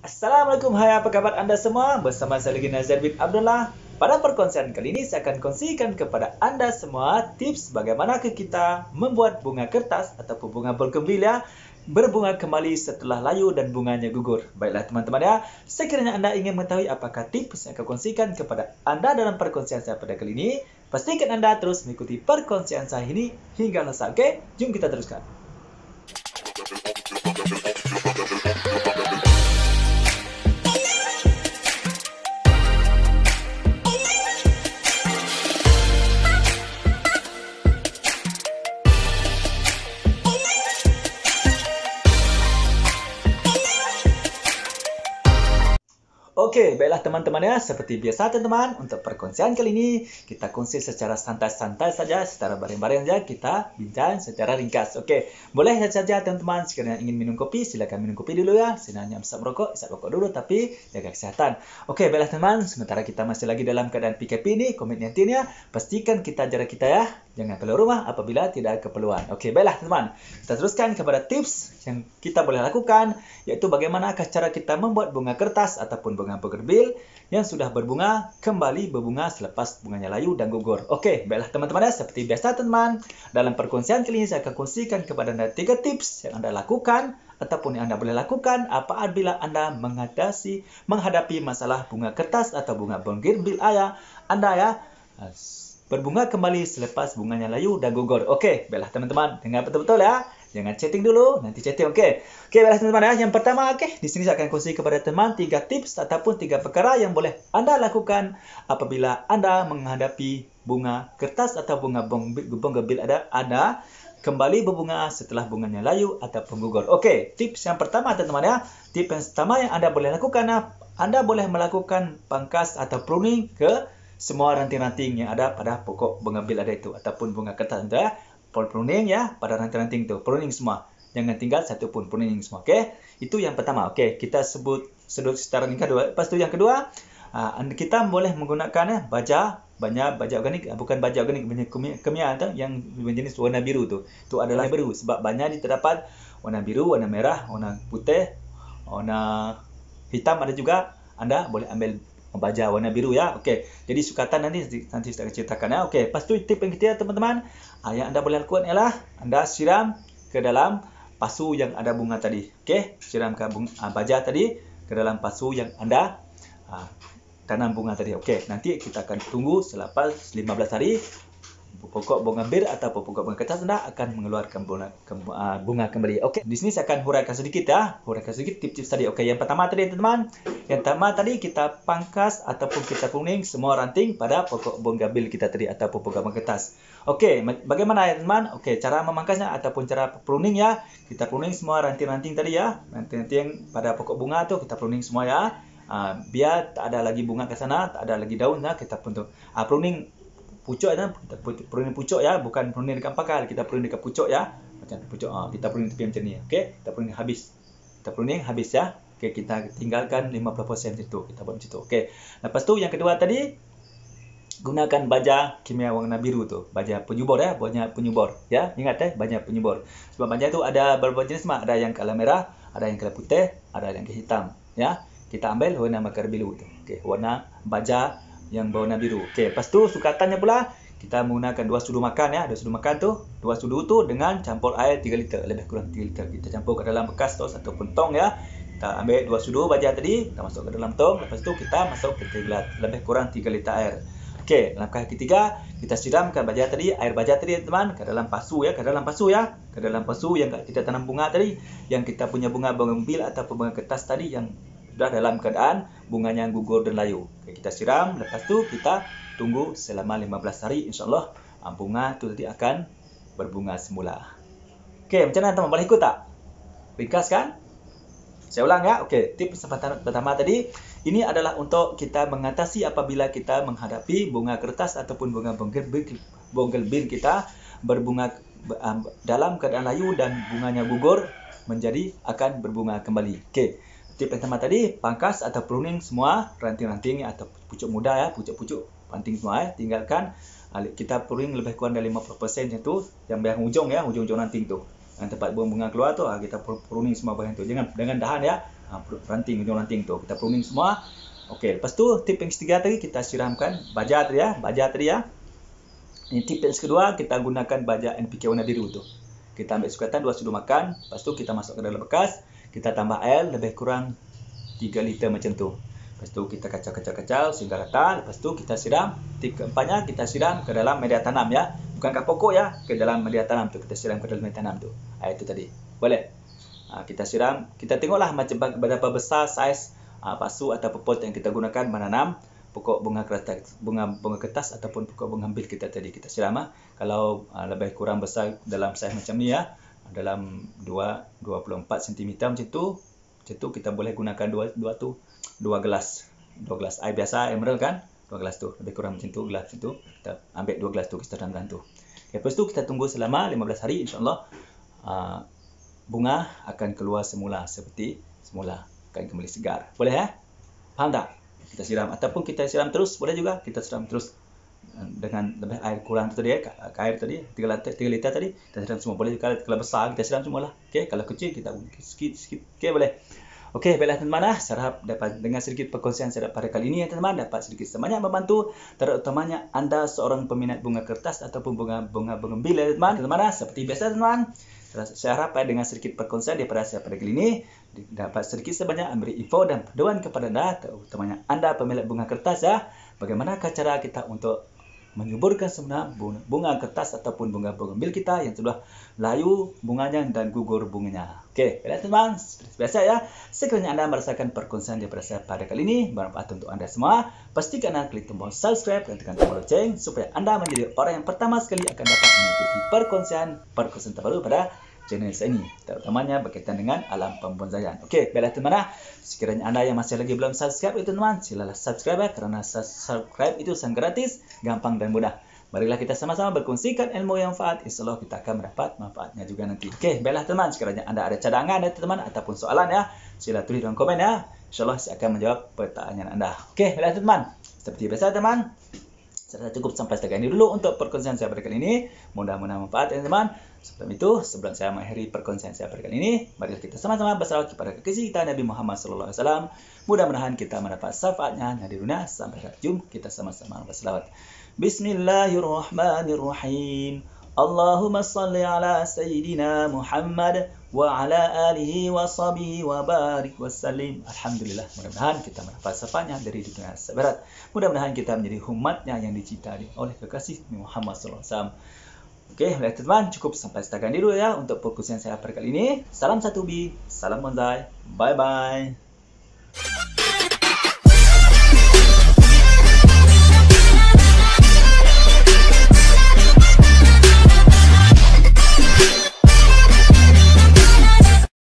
Assalamualaikum, hai apa kabar Anda semua? Bersama saya lagi Nazar bin Abdullah. Pada perkongsian kali ini saya akan kongsikan kepada Anda semua tips bagaimana kita membuat bunga kertas ataupun bunga bougainville ya, berbunga kembali setelah layu dan bunganya gugur. Baiklah teman-teman ya, sekiranya Anda ingin mengetahui apakah tips yang akan kongsikan kepada Anda dalam perkongsian saya pada kali ini, pastikan Anda terus mengikuti perkongsian saya ini hingga selesai. Oke, jom kita teruskan. Oke, baiklah teman-teman ya, seperti biasa teman-teman, untuk perkongsian kali ini kita kongsi secara santai-santai saja, secara bareng-bareng saja kita bincang secara ringkas. Oke, boleh saja teman-teman, sekiranya ingin minum kopi, silakan minum kopi dulu ya. Sekiranya isap rokok dulu, tapi jaga kesehatan. Oke, baiklah teman, sementara kita masih lagi dalam keadaan PKP ini, COVID-19 ya, pastikan kita jaga kita ya. Jangan keluar rumah apabila tidak ada keperluan. Oke, baiklah teman. Kita teruskan kepada tips yang kita boleh lakukan, yaitu bagaimana cara kita membuat bunga kertas ataupun bunga bougainville yang sudah berbunga kembali berbunga selepas bunganya layu dan gugur. Oke, baiklah teman-teman ya, seperti biasa teman. Dalam perkongsian kali ini saya akan kongsikan kepada Anda 3 tips yang Anda lakukan ataupun yang Anda boleh lakukan apabila Anda menghadapi masalah bunga kertas atau bunga bougainville Anda ya. Berbunga kembali selepas bunganya layu dan gugur. Oke, baiklah teman-teman, dengar betul-betul ya. Jangan chatting dulu, nanti chatting. Oke, baiklah teman-teman ya. Yang pertama, di sini saya akan kongsi kepada teman 3 tips ataupun 3 perkara yang boleh Anda lakukan apabila Anda menghadapi bunga kertas atau bunga bougainville Anda kembali berbunga setelah bunganya layu ataupun gugur. Oke, tips yang pertama teman-teman ya. Tips yang pertama yang Anda boleh lakukan, Anda boleh melakukan pangkas atau pruning ke semua ranting-ranting yang ada pada pokok bougainville ada itu ataupun bunga kertas ya. Pruning ya pada ranting-ranting itu, pruning semua. Jangan tinggal satu pun, pruning semua. Oke, itu yang pertama. Oke, kita sebut secara ringkas dua. Lepas itu yang kedua, kita boleh menggunakan baja organik, bukan baja organik, baja kimia yang berjenis warna biru tu. Itu adalah biru sebab banyak terdapat warna biru, warna merah, warna putih, warna hitam ada juga. Anda boleh ambil baja warna biru ya. Okey. Jadi sukatan nanti saya ceritakan ya. Okey, lepas tu tip yang ketiga teman-teman, yang Anda boleh lakukan ialah Anda siram ke dalam pasu yang ada bunga tadi. Okey, siramkan baja tadi ke dalam pasu yang Anda tanam bunga tadi. Okey, nanti kita akan tunggu selepas 15 hari pokok bougainville atau pokok bunga kertas Anda akan mengeluarkan bunga kembali. Okey, di sini saya akan huraikan sedikit ya. Huraikan sedikit tips-tips tadi. Okey, yang pertama tadi teman-teman. Yang pertama tadi kita pangkas ataupun kita pruning semua ranting pada pokok bougainville kita tadi ataupun pokok bunga kertas. Okey, bagaimana ya teman? Okey, cara memangkasnya ataupun cara pruning ya. Kita pruning semua ranting-ranting tadi ya. Ranting-ranting pada pokok bunga tu kita pruning semua ya. Biar tak ada lagi bunga ke sana, tak ada lagi daun ya, kita pruning pucuk ya, pruning pucuk ya, bukan pruning dekat pakal, kita pruning dekat pucuk ya. Macam pucuk, kita pruning tepi macam ni. Okey, kita pruning habis. Kita pruning habis ya. Okey, kita tinggalkan 50% itu. Kita buat macam tu. Okey. Lepas tu yang kedua tadi, gunakan baja kimia warna biru tu, baja penyubur ya, baja penyubur ya. Ingat baja penyubur. Sebab baja tu ada berbagai jenis, ada yang color merah, ada yang color putih, ada yang hitam ya. Kita ambil warna marker biru tu. Okey, warna baja yang berwarna biru. Okey, lepas tu sukatannya pula kita menggunakan 2 sudu makan ya. 2 sudu makan tu, 2 sudu tu dengan campur air 3 liter, lebih kurang 3 liter. Kita campur ke dalam bekas tos ataupun tong ya. Kita ambil 2 sudu baja tadi, kita masuk ke dalam tong, lepas tu kita masuk ke 3 gelas, lebih kurang 3 liter air. Okey, langkah ketiga, kita siramkan air baja tadi teman ke dalam pasu ya, ke dalam pasu ya. Ke dalam pasu yang kita tanam bunga tadi, yang kita punya bunga bougainville ataupun bunga kertas tadi yang sudah dalam keadaan bunganya gugur dan layu. Okey, kita siram, lepas tu kita tunggu selama 15 hari, insya-Allah bunga tu tadi akan berbunga semula. Okey, macam mana teman, boleh ikut tak? Ringkas kan? Saya ulang ya. Okey, tips pertama tadi, ini adalah untuk kita mengatasi apabila kita menghadapi bunga kertas ataupun bunga bougainville kita berbunga dalam keadaan layu dan bunganya gugur menjadi akan berbunga kembali. Okey. Tip pertama tadi, pangkas atau pruning semua ranting-ranting atau pucuk muda ya, pucuk-pucuk ranting semua ya, tinggalkan. Kita pruning lebih kurang dari 50% itu yang ujung ya, ujung-ujung ranting tu. Yang tempat bunga keluar tu, kita pruning semua bahagian tu. Jangan dengan dahan ya. ranting, ujung ranting tu. Kita pruning semua. Okey, lepas tu tip yang ketiga tadi kita siramkan baja tadi ya. Ini tip yang kedua, kita gunakan baja NPK warna biru tu. Kita ambil sukatan 2 sudut makan, lepas tu kita masuk ke dalam bekas, kita tambah air lebih kurang 3 liter macam tu. Lepas tu kita kacau sehingga rata. Lepas tu kita siram. Tip keempatnya, kita siram ke dalam media tanam ya. Bukan ke pokok ya, ke dalam media tanam tu. Kita siram ke dalam media tanam tu. Itu tadi. Boleh. Kita siram. Kita tengoklah macam berapa besar saiz pasu atau pot yang kita gunakan menanam pokok bunga kertas ataupun pokok bunga bil kita tadi. Kita siram. Kalau lebih kurang besar dalam saiz macam ni ya, dalam 24 cm macam tu kita boleh gunakan dua gelas air biasa, air mineral kan, 2 gelas tu, lebih kurang macam tu, gelas itu kita ambil 2 gelas tu, kita tanamkan tu. Okay, lepas tu kita tunggu selama 15 hari, insyaAllah bunga akan keluar semula seperti semula, akan kembali segar. Boleh ya? Faham tak? Kita siram ataupun kita siram terus, boleh juga kita siram terus dengan lebih air kurang tu tadi ya, air tadi 3 liter tadi kita siram semua. Boleh kalau besar kita siram semualah. Okey, kalau kecil kita sikit. Okey, boleh. Okey, baiklah teman-teman, saya harap dapat dengar sedikit perkongsian saya pada kali ini ya teman-teman, dapat sedikit sebanyak membantu, terutamanya anda seorang peminat bunga kertas ataupun bunga bil ya teman-teman. Seperti biasa teman-teman, saya harap dengan sedikit perkongsian daripada saya pada kali ini dapat sedikit sebanyak memberi info dan panduan kepada anda, terutamanya anda pemilik bunga kertas ya, bagaimanakah cara kita untuk menyuburkan semula bunga kertas ataupun bunga bil kita yang sudah layu bunganya dan gugur bunganya. Okey, baiklah teman-teman, seperti biasa ya, sekiranya anda merasakan perkongsian daripada saya pada kali ini bermanfaat untuk anda semua, pastikan anda klik tombol subscribe dan tekan tombol lonceng supaya anda menjadi orang yang pertama sekali akan dapat mengikuti perkongsian terbaru pada channel saya ini, terutamanya berkaitan dengan alam pembonsaian. Okey, baiklah teman-teman, sekiranya anda yang masih lagi belum subscribe itu teman, silalah subscribe ya, kerana subscribe itu sangat gratis, gampang dan mudah. Marilah kita sama-sama berkongsikan ilmu yang manfaat, insyaallah kita akan mendapat manfaatnya juga nanti. Okey, baiklah teman, sekiranya anda ada cadangan ya teman ataupun soalan ya, sila tulis dalam komen ya. Insyaallah saya akan menjawab pertanyaan anda. Okey, baiklah teman, seperti biasa teman, saya cukup sampai setakat ini dulu untuk perkongsian saya pada kali ini. Mudah-mudahan manfaat ya teman. Sebelum itu, sebelum saya mengakhiri perkongsian saya pada kali ini, marilah kita sama-sama bersalawat kepada kekasih kita Nabi Muhammad SAW. Mudah-mudahan kita mendapat syafaatnya di dunia sampai akhir jumpa. Kita sama-sama bersalawat. Bismillahirrahmanirrahim. Allahumma salli ala Sayyidina Muhammad wa ala alihi wa sahbihi wa barik wa sallim. Alhamdulillah, mudah-mudahan kita mendapat syafaatnya dari dunia akhirat. Mudah-mudahan kita menjadi umatnya yang dicintai oleh kekasih Nabi Muhammad SAW. Okey, baik teman-teman, cukup sampai setakat ini dulu ya untuk perkongsian saya pada kali ini. Salam satu bi, salam bonsai, bye bye.